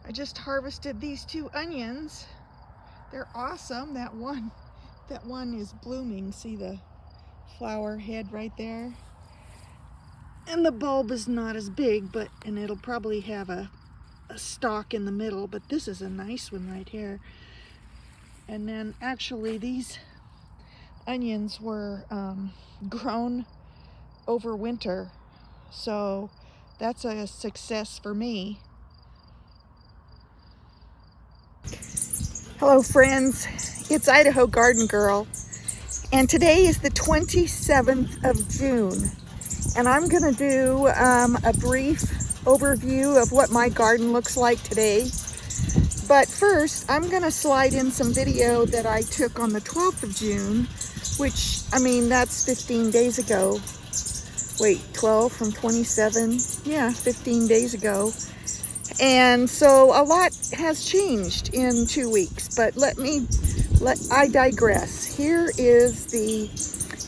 I just harvested these 2 onions. They're awesome. That one is blooming. See the flower head right there? And the bulb is not as big, and it'll probably have a stalk in the middle, but this is a nice one right here. And then actually these onions were grown over winter, so that's a success for me. Hello friends, it's Idaho Garden Girl, and today is the 27th of June, and I'm gonna do a brief overview of what my garden looks like today. But first, I'm gonna slide in some video that I took on the 12th of June, which, I mean, that's 15 days ago. Wait, 12 from 27? Yeah, 15 days ago. And so a lot has changed in 2 weeks, but I digress. Here is the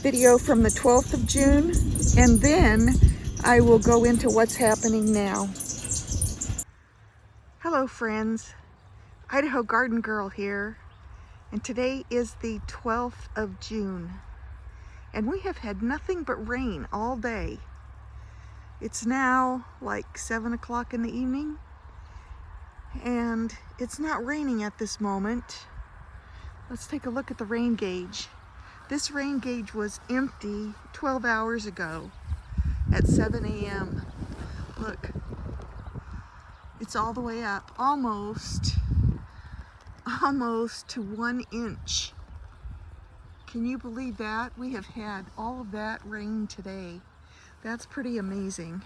video from the 12th of June, and then I will go into what's happening now. Hello friends, Idaho Garden Girl here, and today is the 12th of June, and we have had nothing but rain all day. It's now like 7 o'clock in the evening, and it's not raining at this moment. Let's take a look at the rain gauge. This rain gauge was empty 12 hours ago at 7 a.m. Look, it's all the way up, almost to 1 inch. Can you believe that? We have had all of that rain today. That's pretty amazing.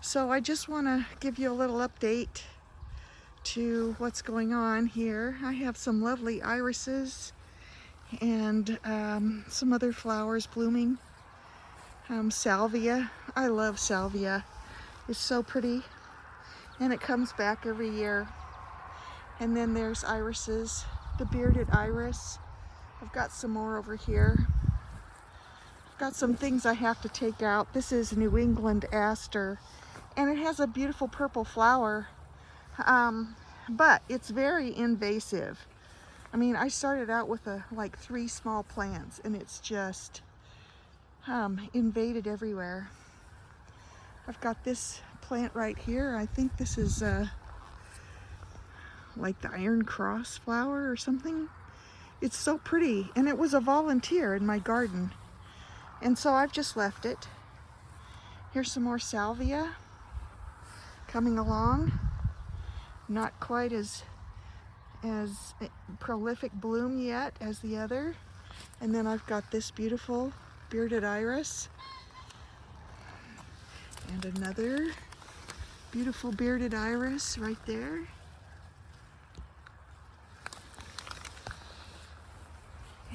So I just want to give you a little update to what's going on here. I have some lovely irises and some other flowers blooming. Salvia. I love salvia. It's so pretty, and it comes back every year. And then there's irises, the bearded iris. I've got some more over here. I've got some things I have to take out. This is New England aster, and it has a beautiful purple flower, but it's very invasive. I mean, I started out with like 3 small plants, and it's just invaded everywhere. I've got this plant right here. I think this is like the iron cross flower or something. It's so pretty, and it was a volunteer in my garden, and so I've just left it. Here's some more salvia coming along. Not quite as prolific bloom yet as the other. And then I've got this beautiful bearded iris, and another beautiful bearded iris right there.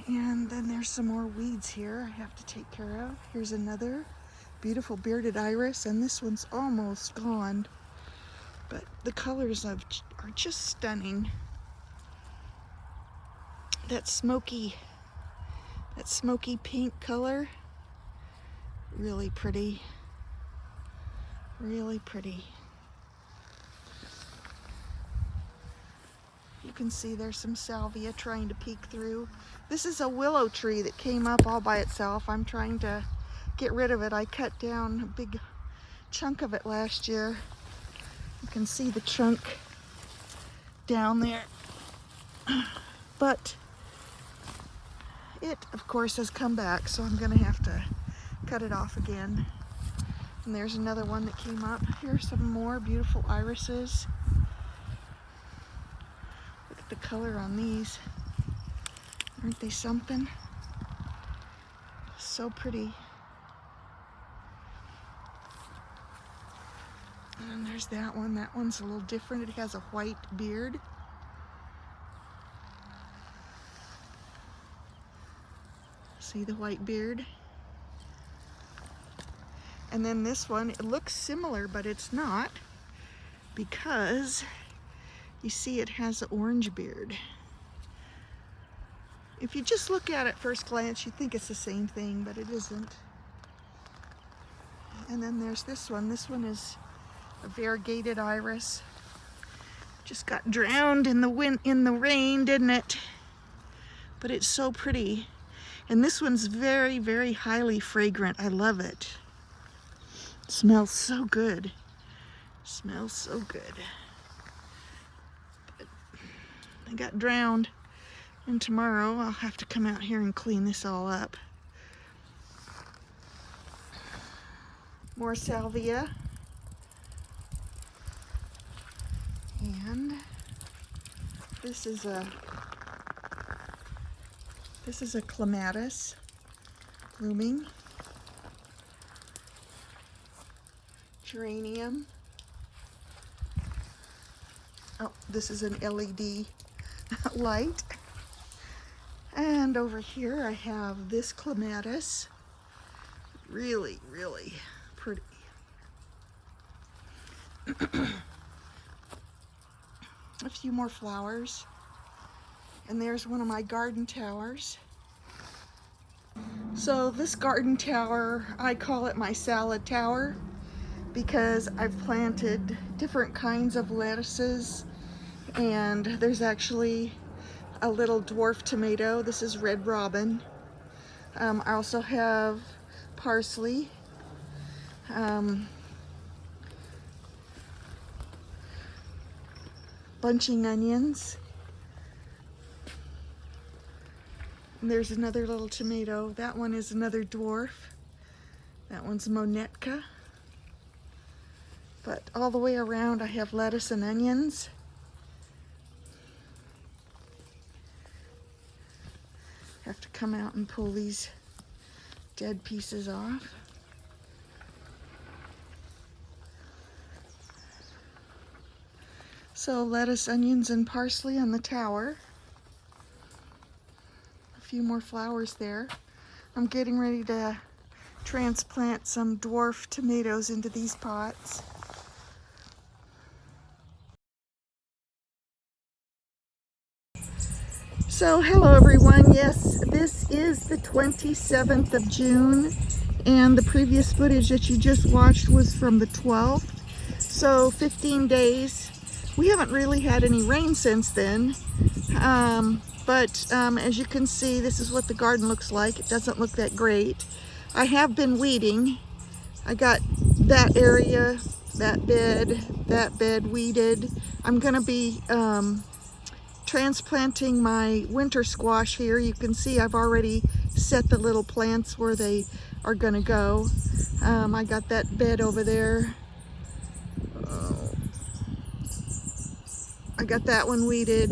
And then there's some more weeds here I have to take care of. Here's another beautiful bearded iris, and this one's almost gone, but the colors are just stunning. That smoky pink color, really pretty, really pretty. You can see there's some salvia trying to peek through. This is a willow tree that came up all by itself. I'm trying to get rid of it. I cut down a big chunk of it last year. You can see the chunk down there. But it, of course, has come back, so I'm gonna have to cut it off again. And there's another one that came up. Here's some more beautiful irises. Look at the color on these. Aren't they something? So pretty. And there's that one. That one's a little different. It has a white beard. See the white beard? And then this one, it looks similar, but it's not, because you see it has an orange beard. If you just look at it first glance, you think it's the same thing, but it isn't. And then there's this one. This one is a variegated iris. Just got drowned in the rain, didn't it? But it's so pretty. And this one's very, very highly fragrant. I love it. It smells so good. Smells so good. But I got drowned. And tomorrow I'll have to come out here and clean this all up. More salvia. And this is a clematis blooming. Geranium. Oh, this is an LED light. And over here I have this clematis. Really, really pretty. A few more flowers. And there's one of my garden towers. So this garden tower, I call it my salad tower because I've planted different kinds of lettuces, and there's actually a little dwarf tomato. This is red robin. I also have parsley, bunching onions. And there's another little tomato. That one is another dwarf. That one's Monetka. But all the way around I have lettuce and onions. Have to come out and pull these dead pieces off. So lettuce, onions, and parsley on the tower. A few more flowers there. I'm getting ready to transplant some dwarf tomatoes into these pots. So hello everyone. Yes, this is the 27th of June, and the previous footage that you just watched was from the 12th. So 15 days. We haven't really had any rain since then. But as you can see, this is what the garden looks like. It doesn't look that great. I have been weeding. I got that area, that bed weeded. I'm gonna be transplanting my winter squash here. You can see I've already set the little plants where they are gonna go. I got that bed over there. I got that one weeded.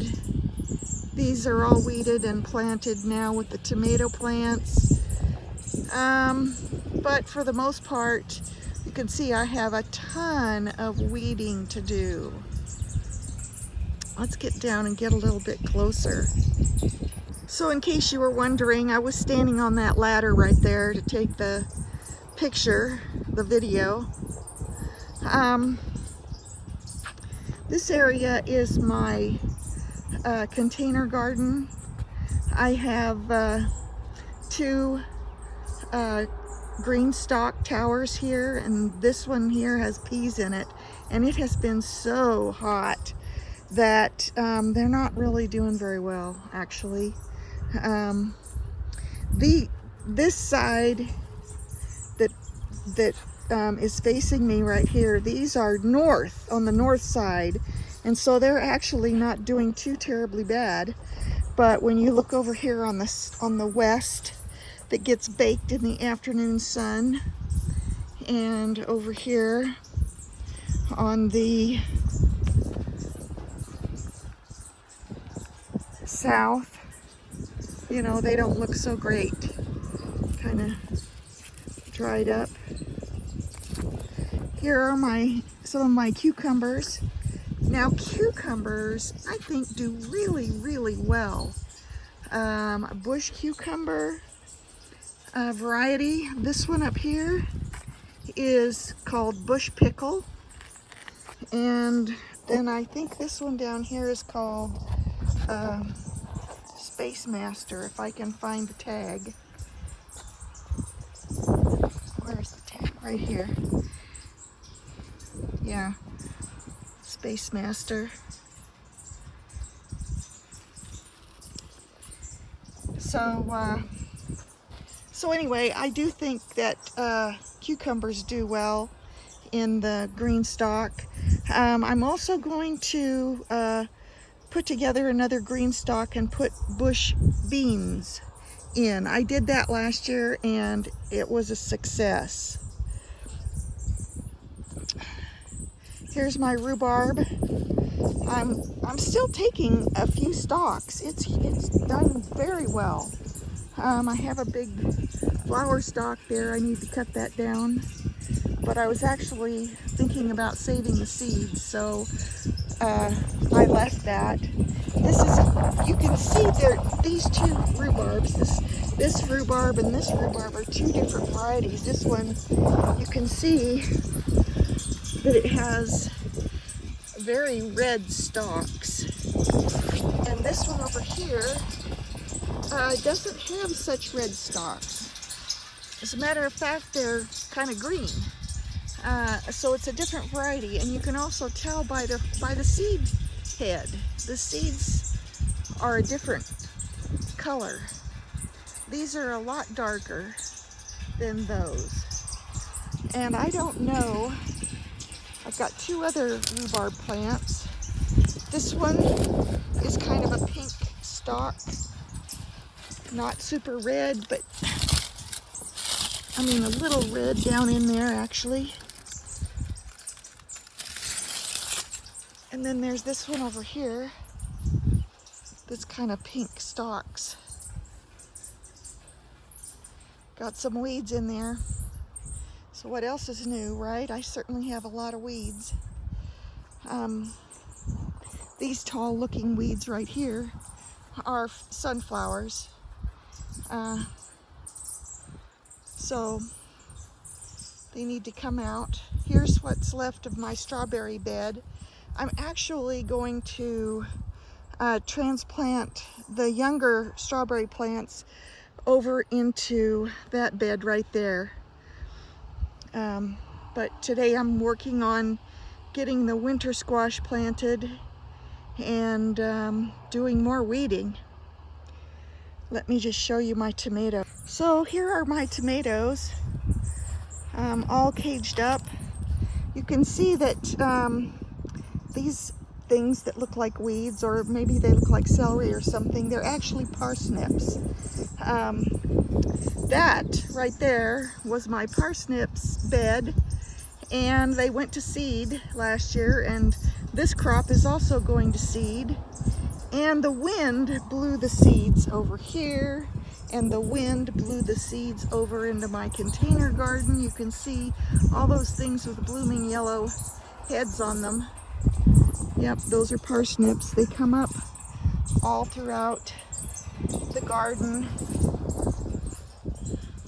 These are all weeded and planted now with the tomato plants. But for the most part, you can see I have a ton of weeding to do. Let's get down and get a little bit closer. So in case you were wondering, I was standing on that ladder right there to take the picture, the video. This area is my container garden. I have two green stalk towers here, and this one here has peas in it, and it has been so hot that they're not really doing very well, actually. This side that is facing me right here, these are north, on the north side, and so they're actually not doing too terribly bad. But when you look over here on the west, that gets baked in the afternoon sun, and over here on the south, you know, they don't look so great. Kind of dried up. Here are some of my cucumbers. Now cucumbers, I think, do really, really well. A bush cucumber variety. This one up here is called bush pickle. And then I think this one down here is called Space Master, if I can find the tag. Where's the tag? Right here. Yeah, Space Master. So anyway, I do think that cucumbers do well in the green stock. I'm also going to put together another green stock and put bush beans in. I did that last year and it was a success. Here's my rhubarb. I'm still taking a few stalks. It's done very well. I have a big flower stalk there. I need to cut that down. But I was actually thinking about saving the seeds, so I left that. You can see there, these two rhubarbs, this rhubarb and this rhubarb are two different varieties. This one, you can see that it has very red stalks. And this one over here doesn't have such red stalks. As a matter of fact, they're kind of green. So it's a different variety, and you can also tell by the seed head. The seeds are a different color. These are a lot darker than those. And I don't know, I've got two other rhubarb plants. This one is kind of a pink stalk, not super red, but I mean a little red down in there actually. And then there's this one over here that's kind of pink stalks. Got some weeds in there. So what else is new, right? I certainly have a lot of weeds. These tall looking weeds right here are sunflowers. So they need to come out. Here's what's left of my strawberry bed. I'm actually going to transplant the younger strawberry plants over into that bed right there. But today I'm working on getting the winter squash planted and doing more weeding. Let me just show you my tomato. So here are my tomatoes, all caged up. You can see that these things that look like weeds, or maybe they look like celery or something, they're actually parsnips. That right there was my parsnips bed, and they went to seed last year, and this crop is also going to seed. And the wind blew the seeds over here, and the wind blew the seeds over into my container garden. You can see all those things with blooming yellow heads on them. Yep, those are parsnips. They come up all throughout the garden.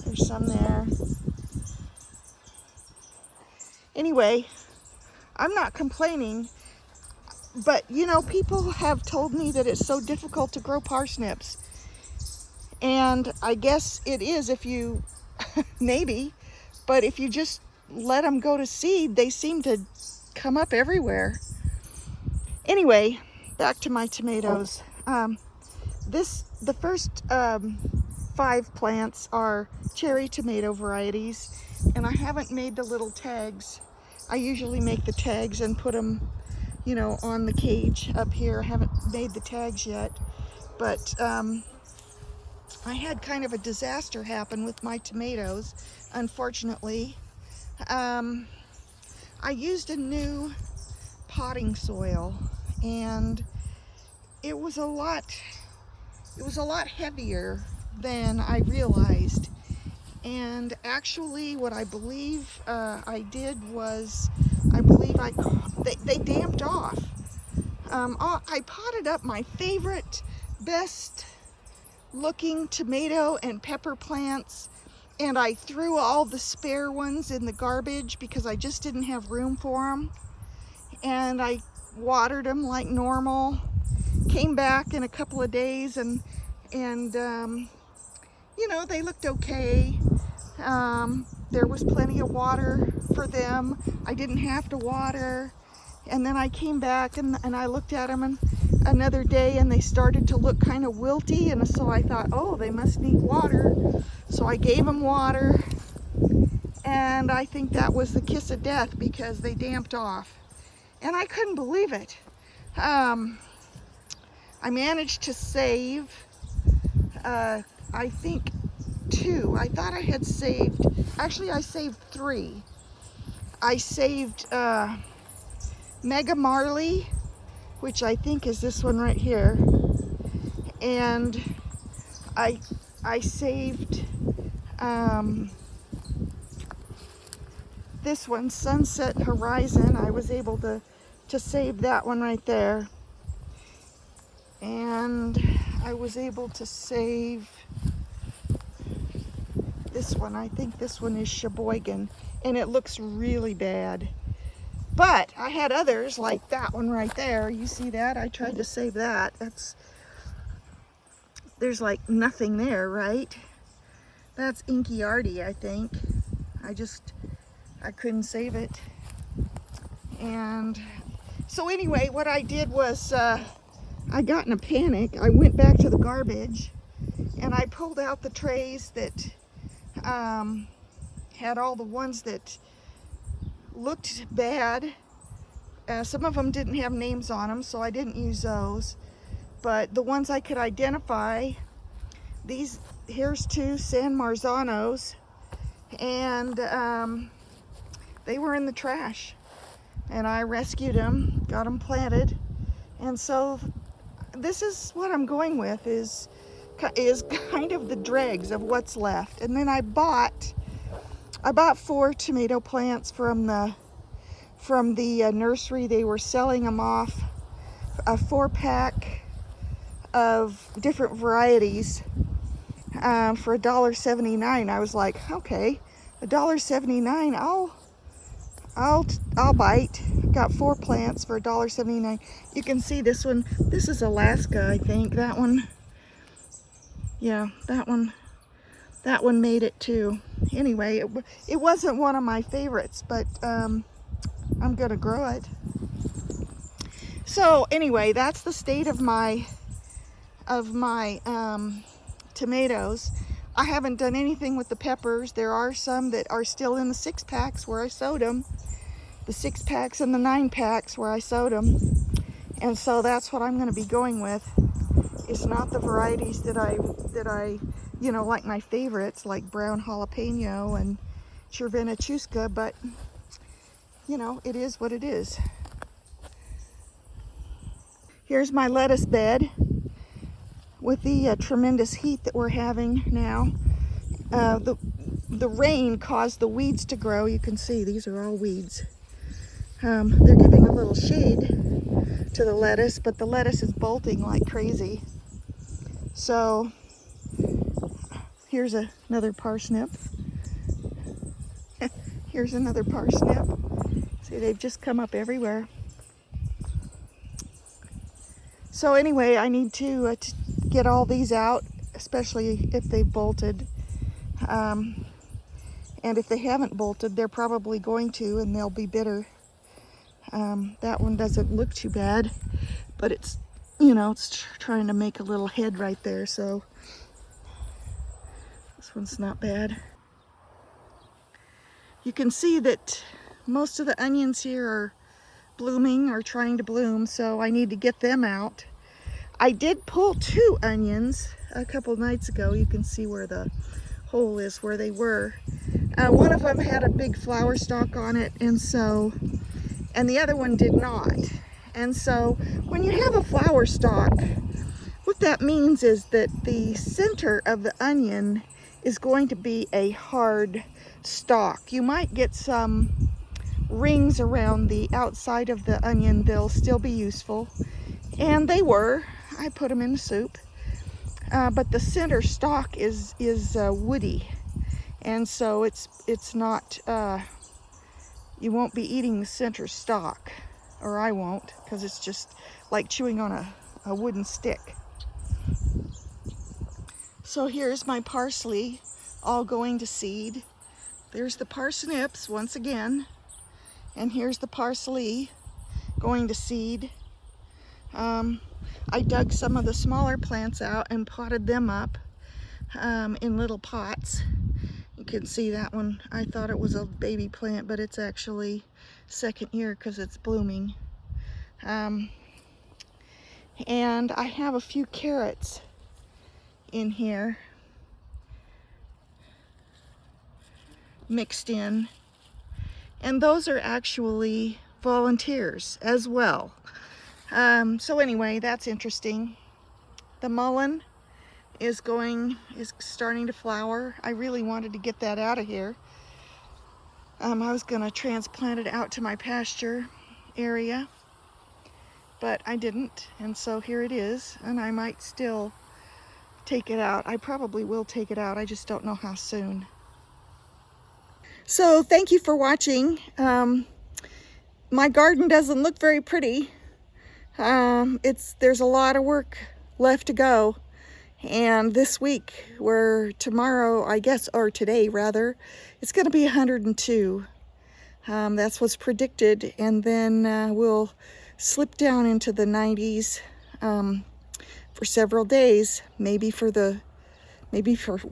There's some there. Anyway, I'm not complaining, but you know, people have told me that it's so difficult to grow parsnips. And I guess it is if you, maybe, but if you just let them go to seed, they seem to come up everywhere. Anyway, back to my tomatoes. The first 5 plants are cherry tomato varieties, and I haven't made the little tags. I usually make the tags and put them, you know, on the cage up here. I haven't made the tags yet, but I had kind of a disaster happen with my tomatoes, unfortunately. I used a new potting soil, and it was a lot heavier than I realized. And actually what I believe I did was, they damped off. I potted up my favorite, best looking tomato and pepper plants, and I threw all the spare ones in the garbage because I just didn't have room for them. And I watered them like normal. Came back in a couple of days, and you know, they looked okay. There was plenty of water for them. I didn't have to water, And then I came back and I looked at them another day, and they started to look kind of wilty, and so I thought, oh, they must need water. So I gave them water, and I think that was the kiss of death because they damped off. And I couldn't believe it. I managed to save, I think, 2. I thought I had saved, actually I saved 3. I saved Mega Marley, which I think is this one right here, and I saved this one, Sunset Horizon. I was able to save that one right there, and I was able to save this one. I think this one is Sheboygan, and it looks really bad. But I had others like that one right there. You see that? I tried to save that. There's like nothing there, right? That's Inky Artie, I think. I couldn't save it. And so anyway, what I did was I got in a panic. I went back to the garbage and I pulled out the trays that had all the ones that looked bad. Some of them didn't have names on them, so I didn't use those. But the ones I could identify, here's 2 San Marzanos, and they were in the trash. And I rescued them, got them planted. And so this is what I'm going with, is kind of the dregs of what's left. And then I bought 4 tomato plants from the nursery. They were selling them off, a 4-pack of different varieties for $1.79. I was like, okay, $1.79, I'll bite. Got 4 plants for $1.79. You can see this one. This is Alaska, I think. That one, yeah, that one made it too. Anyway, it wasn't one of my favorites, but I'm gonna grow it. So anyway, that's the state of my tomatoes. I haven't done anything with the peppers. There are some that are still in the 6-packs where I sowed them. The 6-packs and the 9-packs where I sowed them. And so that's what I'm going to be going with. It's not the varieties that I like my favorites, like brown jalapeno and Cervena chusca, but it is what it is. Here's my lettuce bed with the tremendous heat that we're having now. The rain caused the weeds to grow. You can see these are all weeds. They're giving a little shade to the lettuce, but the lettuce is bolting like crazy. So here's another parsnip. Here's another parsnip. See, they've just come up everywhere. So anyway, I need to get all these out, especially if they've bolted. And if they haven't bolted, they're probably going to, and they'll be bitter. That one doesn't look too bad, but it's, it's trying to make a little head right there, so this one's not bad. You can see that most of the onions here are blooming or trying to bloom, so I need to get them out. I did pull 2 onions a couple nights ago. You can see where the hole is, where they were. One of them had a big flower stalk on it, and the other one did not. And so when you have a flower stalk, what that means is that the center of the onion is going to be a hard stalk. You might get some rings around the outside of the onion. They'll still be useful, and they were. I put them in the soup, but the center stalk is woody, and so it's not. You won't be eating the center stalk, or I won't, because it's just like chewing on a wooden stick. So here's my parsley all going to seed. There's the parsnips once again, and here's the parsley. going to seed. I dug some of the smaller plants out and potted them up in little pots. You can see that one. I thought it was a baby plant, but it's actually second year because it's blooming. And I have a few carrots in here mixed in, and those are actually volunteers as well. So anyway, that's interesting. The mullein is starting to flower. I really wanted to get that out of here. I was gonna transplant it out to my pasture area, but I didn't, and so here it is, and I might still take it out. I probably will take it out, I just don't know how soon. So thank you for watching. My garden doesn't look very pretty. There's a lot of work left to go. And this week, tomorrow, I guess, or today rather, it's going to be 102. That's what's predicted. And then we'll slip down into the 90s for several days, maybe for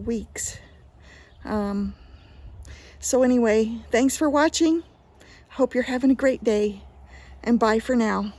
weeks. So anyway, thanks for watching. Hope you're having a great day, and bye for now.